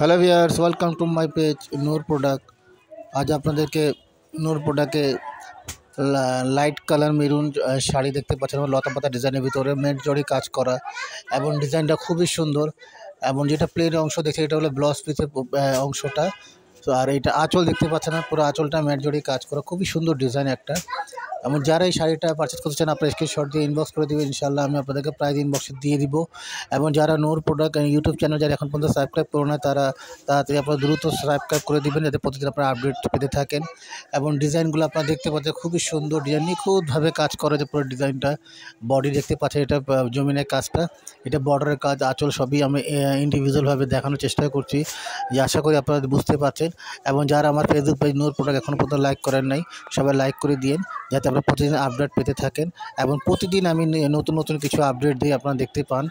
Hello viewers, welcome to my page Noor product. আজ আপনাদেরকে নূর প্রোডাক্টে লাইট কালার মেরুন শাড়ি দেখতে পাচ্ছেন, লতা পাতা ডিজাইনের ভিতরে মেট জড়ি কাজ করা এবং ডিজাইনটা খুবই সুন্দর। এবং যেটা প্লেন অংশ দেখছে এটা হলো ব্লাউজ পিসের অংশটা। তো আর এটা আঁচল দেখতে পাচ্ছেন না, পুরো আঁচলটা মেট জড়ি কাজ করা, খুবই সুন্দর ডিজাইন একটা। এবং যারা এই শাড়িটা পারচেস করতে চান আপনারা স্ক্রিনশট দিয়ে ইনবক্স করে দেবেন, ইনশাআল্লাহ আমি আপনাদেরকে প্রাইস ইনবক্সে দিয়ে দিব। এবং যারা নূর প্রোডাক্ট ইউটিউব চ্যানেল যারা এখন পর্যন্ত সাবস্ক্রাইব করো না তারা তাড়াতাড়ি আপনারা দ্রুত সাবস্ক্রাইব করে দিবেন, যাতে প্রতিদিন আপনারা আপডেট পেতে থাকেন। এবং ডিজাইনগুলো আপনারা দেখতে পাচ্ছেন খুবই সুন্দর ডিজাইন, নিখুঁতভাবে কাজ করে যে পুরো ডিজাইনটা। বডি দেখতে পাচ্ছেন এটা জমিনের কাজটা, এটা বর্ডারের কাজ, আঁচল সবই আমি ইন্ডিভিজুয়ালভাবে দেখানোর চেষ্টা করছি, যে আশা করি আপনারা বুঝতে পারছেন। এবং যারা আমার ফেসবুক পেজ নূর প্রোডাক্ট এখনও পর্যন্ত লাইক করেন নাই, সবাই লাইক করে দিন, যাতে আপনারা প্রতিদিন আপডেট পেতে থাকেন। এবং প্রতিদিন আমি নতুন নতুন কিছু আপডেট দিই, আপনারা দেখতে পান।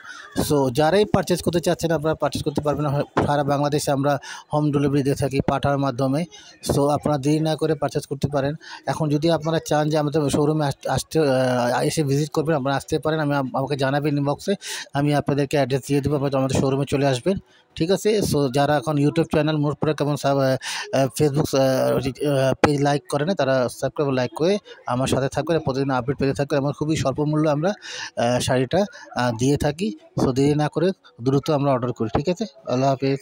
সো যারাই পারচেস করতে চাচ্ছেন আপনারা পারচেস করতে পারবেন। সারা বাংলাদেশে আমরা হোম ডেলিভারি দিয়ে থাকি পাঠার মাধ্যমে। সো আপনারা দেরি না করে পারচেস করতে পারেন। এখন যদি আপনারা চান যে আমাদের শোরুমে আসতে এসে ভিজিট করবেন, আপনারা আসতে পারেন, আমাকে জানাবেন ইনবক্সে, আমি আপনাদেরকে অ্যাড্রেস দিয়ে দেবো, আপনারা আমাদের শোরুমে চলে আসবেন, ঠিক আছে। সো যারা এখন ইউটিউব চ্যানেল নূর প্রোডাক্ট এবং ফেসবুক পেজ লাইক করে না, তারা সাবস্ক্রাইব লাইক করে আমার সাথে থাকবেন, প্রতিদিন আপডেট পেতে থাকবেন। এবং খুবই স্বল্প মূল্যে আমরা শাড়িটা দিয়ে থাকি। সো দেরি না করে দ্রুত আমরা অর্ডার করি, ঠিক আছে। আল্লাহ হাফেজ।